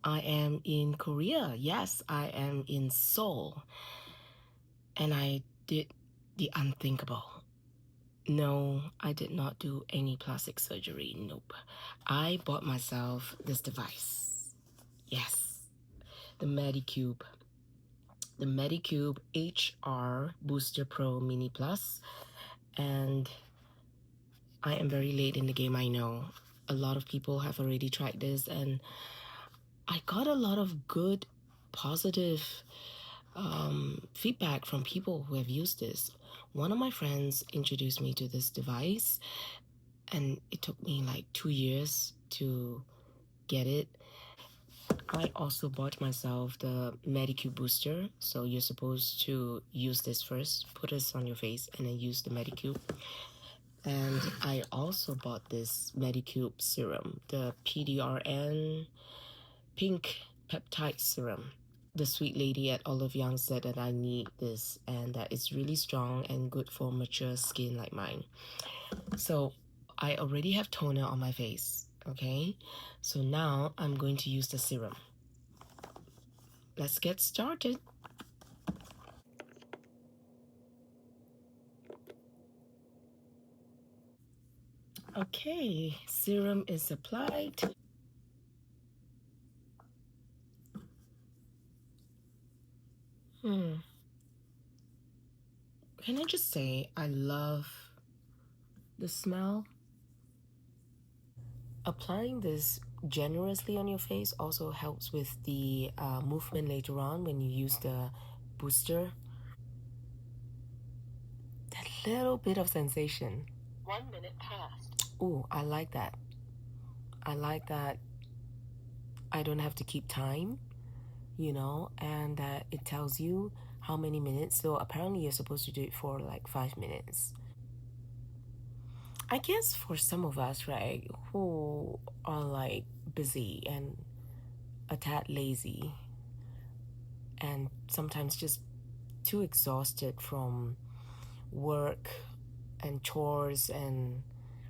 I am in Korea. Yes, I am in Seoul. And I did the unthinkable. No, I did not do any plastic surgery. Nope. I bought myself this device. Yes, the Medicube. The Medicube HR Booster Pro Mini Plus. And I am very late in the game, I know. A lot of people have already tried this, and I got a lot of good, positive feedback from people who have used this. One of my friends introduced me to this device, and it took me like 2 years to get it. I also bought myself the Medicube Booster. So you're supposed to use this first, put this on your face, and then use the Medicube. And I also bought this Medicube serum, the PDRN Pink Peptide Serum. The sweet lady at Olive Young said that I need this and that it's really strong and good for mature skin like mine. So I already have toner on my face, okay? So now I'm going to use the serum. Let's get started. Okay, serum is applied. Can I just say I love the smell? Applying this generously on your face also helps with the movement later on when you use the booster. That little bit of sensation. 1 minute passed. Oh, I like that. I like that I don't have to keep time, and that it tells you how many minutes. So apparently you're supposed to do it for like 5 minutes. I guess for some of us, right, who are like busy and a tad lazy and sometimes just too exhausted from work and chores and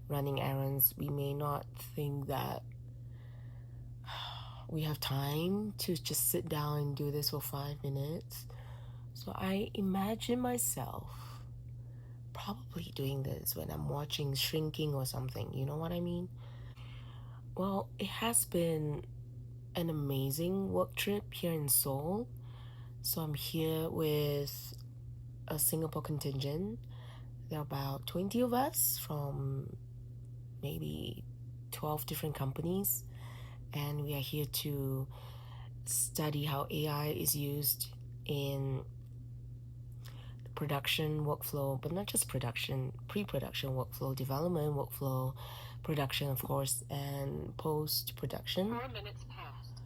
running errands, we may not think that we have time to just sit down and do this for 5 minutes. So I imagine myself probably doing this when I'm watching Shrinking or something, you know what I mean? Well, it has been an amazing work trip here in Seoul. So I'm here with a Singapore contingent. There are about 20 of us from maybe 12 different companies. And we are here to study how AI is used in the production workflow, but not just production, pre-production workflow, development workflow, production, of course, and post-production. 4 minutes passed.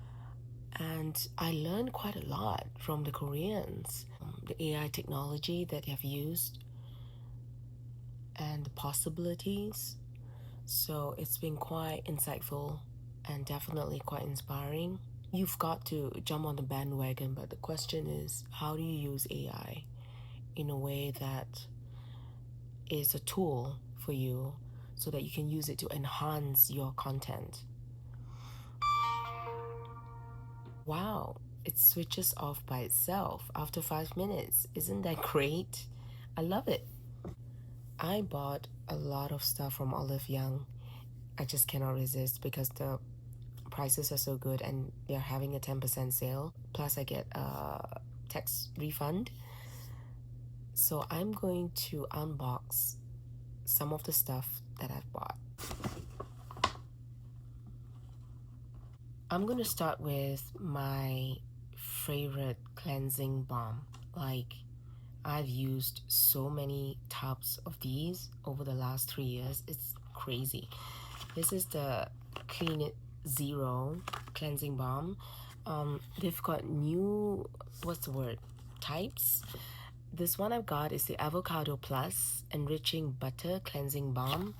And I learned quite a lot from the Koreans, the AI technology that they have used and the possibilities. So it's been quite insightful and definitely quite inspiring. You've got to jump on the bandwagon, but the question is, how do you use AI in a way that is a tool for you so that you can use it to enhance your content? Wow, it switches off by itself after 5 minutes. Isn't that great? I love it. I bought a lot of stuff from Olive Young. I just cannot resist because the prices are so good and they're having a 10% sale. Plus I get a tax refund. So I'm going to unbox some of the stuff that I've bought. I'm going to start with my favorite cleansing balm. Like, I've used so many tubs of these over the last 3 years. It's crazy. This is the Clean It Zero cleansing balm. They've got new, types. This one I've got is the Avocado Plus Enriching Butter Cleansing Balm.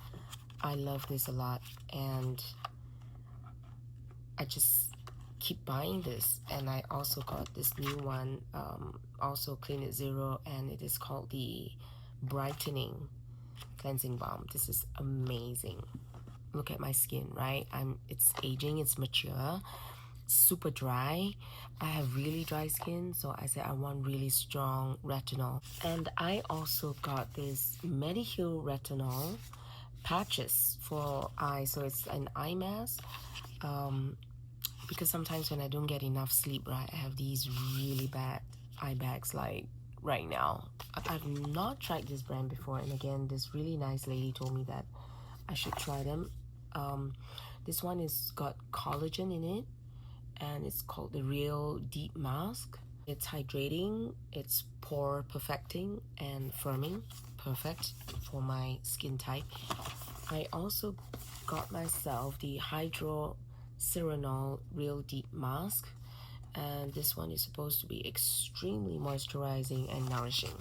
I love this a lot, and I just keep buying this. And I also got this new one, also Clean It Zero, and it is called the Brightening Cleansing Balm. This is amazing. Look at my skin, right? It's aging, it's mature. super dry. I have really dry skin, so I said I want really strong retinol. And I also got this Medicube retinol patches for eyes, so it's an eye mask. Because sometimes when I don't get enough sleep, right, I have these really bad eye bags like right now. I've not tried this brand before, and again, this really nice lady told me that I should try them. This one is got collagen in it, and it's called the Real Deep Mask. It's hydrating, it's pore perfecting and firming, perfect for my skin type. I also got myself the Hydroceranol Real Deep Mask, and this one is supposed to be extremely moisturizing and nourishing.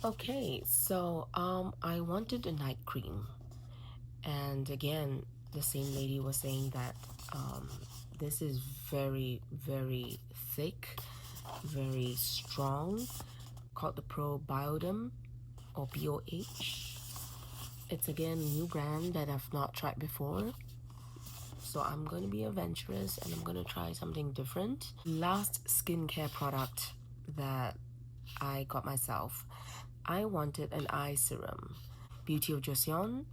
Okay, so I wanted a night cream, and again, the same lady was saying that this is very, very thick, very strong, called the Probioderm or BOH. It's again a new brand that I've not tried before. So I'm going to be adventurous and I'm going to try something different. Last skincare product that I got myself, I wanted an eye serum. Beauty of Joseon,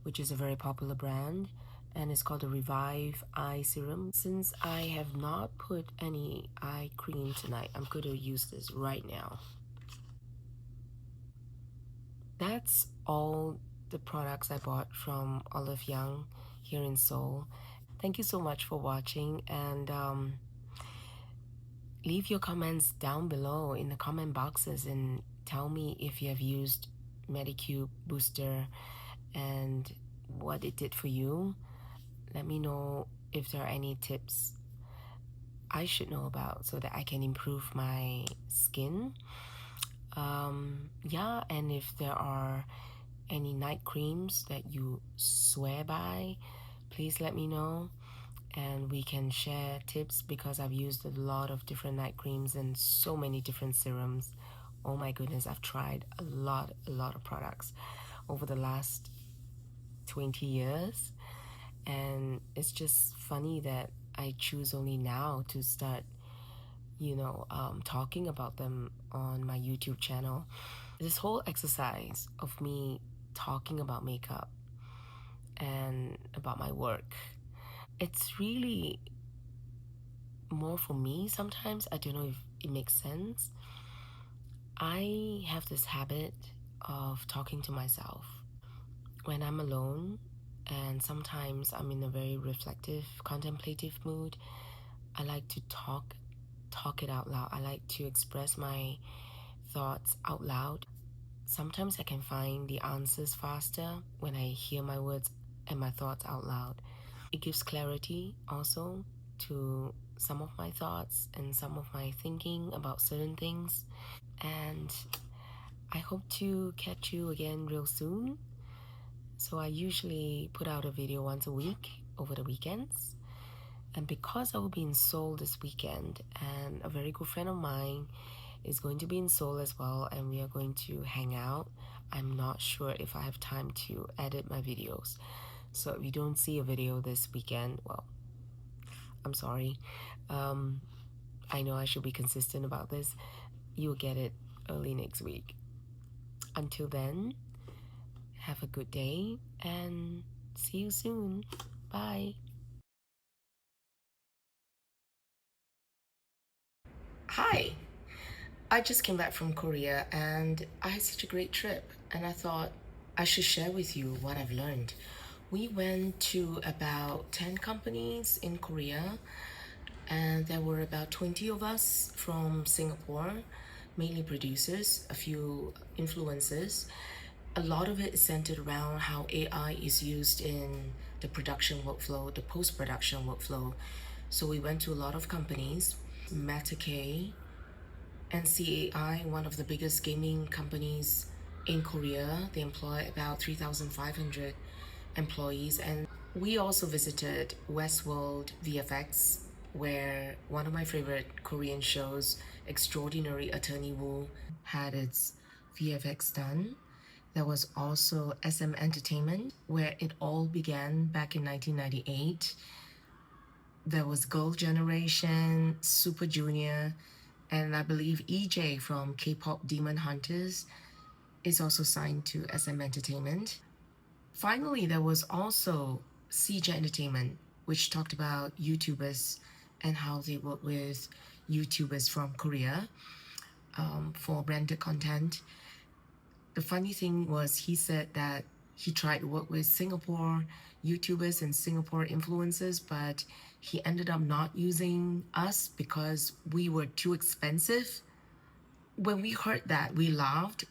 which is a very popular brand, and it's called the Revive Eye Serum. Since I have not put any eye cream tonight, I'm going to use this right now. That's all the products I bought from Olive Young here in Seoul. Thank you so much for watching, and leave your comments down below in the comment boxes and tell me if you have used Medicube Booster and what it did for you. Let me know if there are any tips I should know about so that I can improve my skin. Yeah, and if there are any night creams that you swear by, please let me know and we can share tips, because I've used a lot of different night creams and so many different serums. Oh my goodness, I've tried a lot of products over the last 20 years, and it's just funny that I choose only now to start talking about them on my YouTube channel. This whole exercise of me talking about makeup and about my work, it's really more for me sometimes. I don't know if it makes sense. I have this habit of talking to myself when I'm alone, and sometimes I'm in a very reflective, contemplative mood. I like to talk it out loud. I like to express my thoughts out loud. Sometimes I can find the answers faster when I hear my words and my thoughts out loud. It gives clarity also to some of my thoughts and some of my thinking about certain things. And I hope to catch you again real soon. So I usually put out a video once a week over the weekends. And because I will be in Seoul this weekend, and a very good friend of mine is going to be in Seoul as well, and we are going to hang out, I'm not sure if I have time to edit my videos. So if you don't see a video this weekend, well, I'm sorry. I know I should be consistent about this. You'll get it early next week. Until then, have a good day and see you soon. Bye. Hi. I just came back from Korea and I had such a great trip, and I thought I should share with you what I've learned. We went to about 10 companies in Korea, and there were about 20 of us from Singapore, mainly producers, a few influencers. A lot of it is centered around how AI is used in the production workflow, the post-production workflow. So we went to a lot of companies, Medicube, and CAI, one of the biggest gaming companies in Korea. They employ about 3,500 employees. And we also visited Westworld VFX, where one of my favorite Korean shows, Extraordinary Attorney Woo, had its VFX done. There was also SM Entertainment, where it all began back in 1998. There was Girl Generation, Super Junior, and I believe EJ from K-pop Demon Hunters is also signed to SM Entertainment. Finally, there was also CJ Entertainment, which talked about YouTubers and how they work with YouTubers from Korea for branded content. The funny thing was, he said that he tried to work with Singapore YouTubers and Singapore influencers, but he ended up not using us because we were too expensive. When we heard that, we laughed.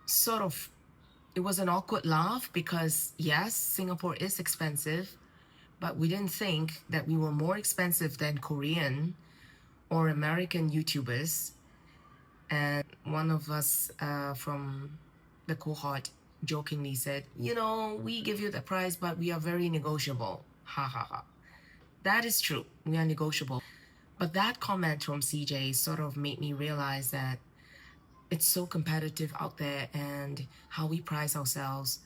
Sort of, it was an awkward laugh because, yes, Singapore is expensive, but we didn't think that we were more expensive than Korean or American YouTubers. And one of us from the cohort jokingly said, we give you the price, but we are very negotiable. Ha ha ha. That is true. We are negotiable. But that comment from CJ sort of made me realize that it's so competitive out there, and how we price ourselves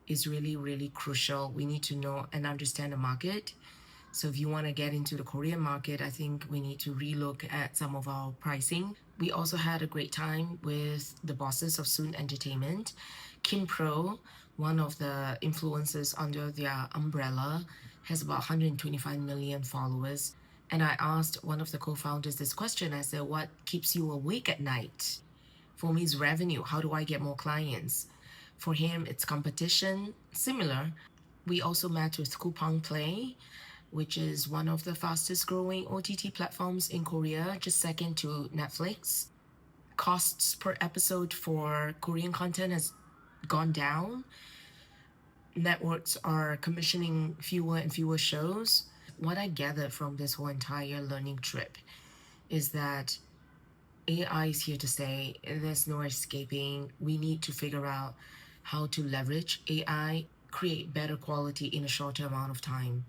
is really, really crucial. We need to know and understand the market. So if you want to get into the Korean market, I think we need to relook at some of our pricing. We also had a great time with the bosses of Soon Entertainment. Kim Pro, one of the influencers under their umbrella, has about 125 million followers. And I asked one of the co-founders this question. I said, what keeps you awake at night? For me, it's revenue. How do I get more clients? For him, it's competition. Similar. We also met with Coupang Play, which is one of the fastest growing OTT platforms in Korea, just second to Netflix. Costs per episode for Korean content has gone down. Networks are commissioning fewer and fewer shows. What I gathered from this whole entire learning trip is that AI is here to stay. There's no escaping. We need to figure out how to leverage AI, create better quality in a shorter amount of time.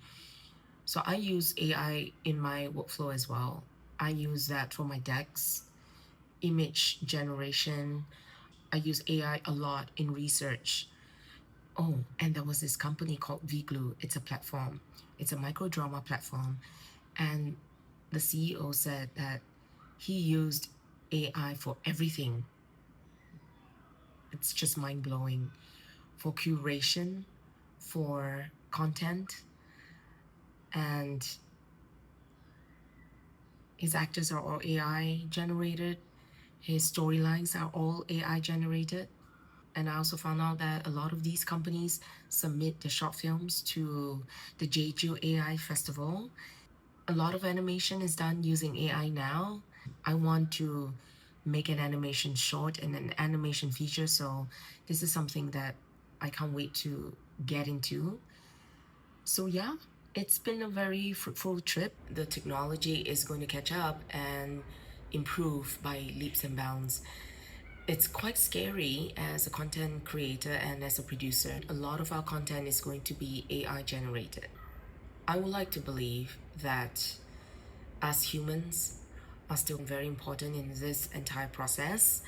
So I use AI in my workflow as well. I use that for my decks, image generation. I use AI a lot in research. Oh, and there was this company called VGlue. It's a platform. It's a micro drama platform. And the CEO said that he used AI for everything. It's just mind blowing. For curation, for content, and his actors are all AI generated. His storylines are all AI generated. And I also found out that a lot of these companies submit their short films to the Jeju AI Festival. A lot of animation is done using AI now. I want to make an animation short and an animation feature, so this is something that I can't wait to get into. So yeah, it's been a very fruitful trip. The technology is going to catch up and improve by leaps and bounds. It's quite scary as a content creator and as a producer. A lot of our content is going to be AI generated. I would like to believe that us humans are still very important in this entire process.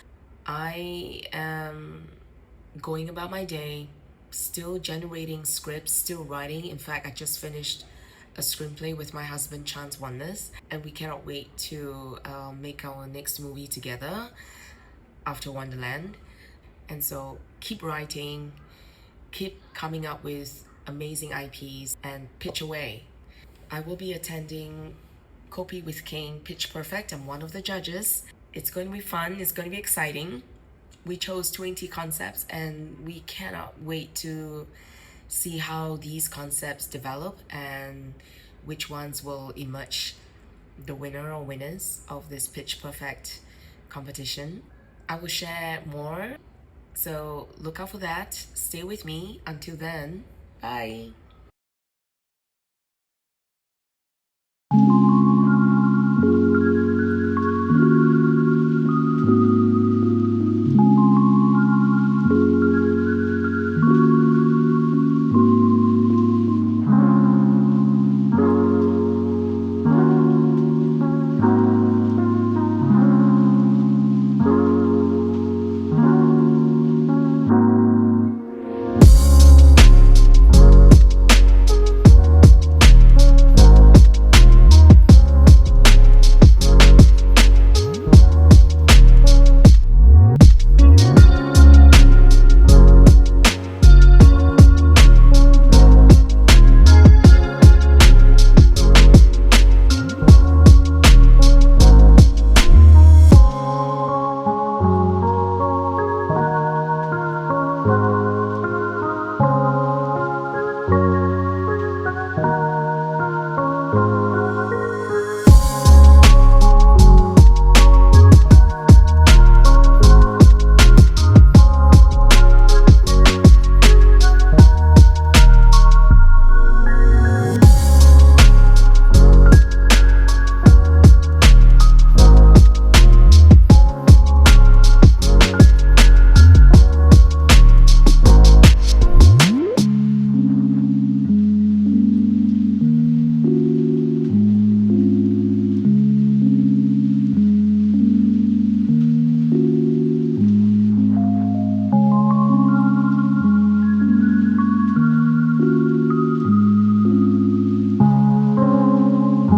I am going about my day, still generating scripts, still writing. In fact, I just finished a screenplay with my husband, Chance Wonders, and we cannot wait to make our next movie together after Wonderland. And so keep writing, keep coming up with amazing IPs, and pitch away. I will be attending Copy with King Pitch Perfect. I'm one of the judges. It's going to be fun, it's going to be exciting. We chose 20 concepts, and we cannot wait to see how these concepts develop and which ones will emerge the winner or winners of this Pitch Perfect competition. I will share more, so look out for that. Stay with me. Until then, bye.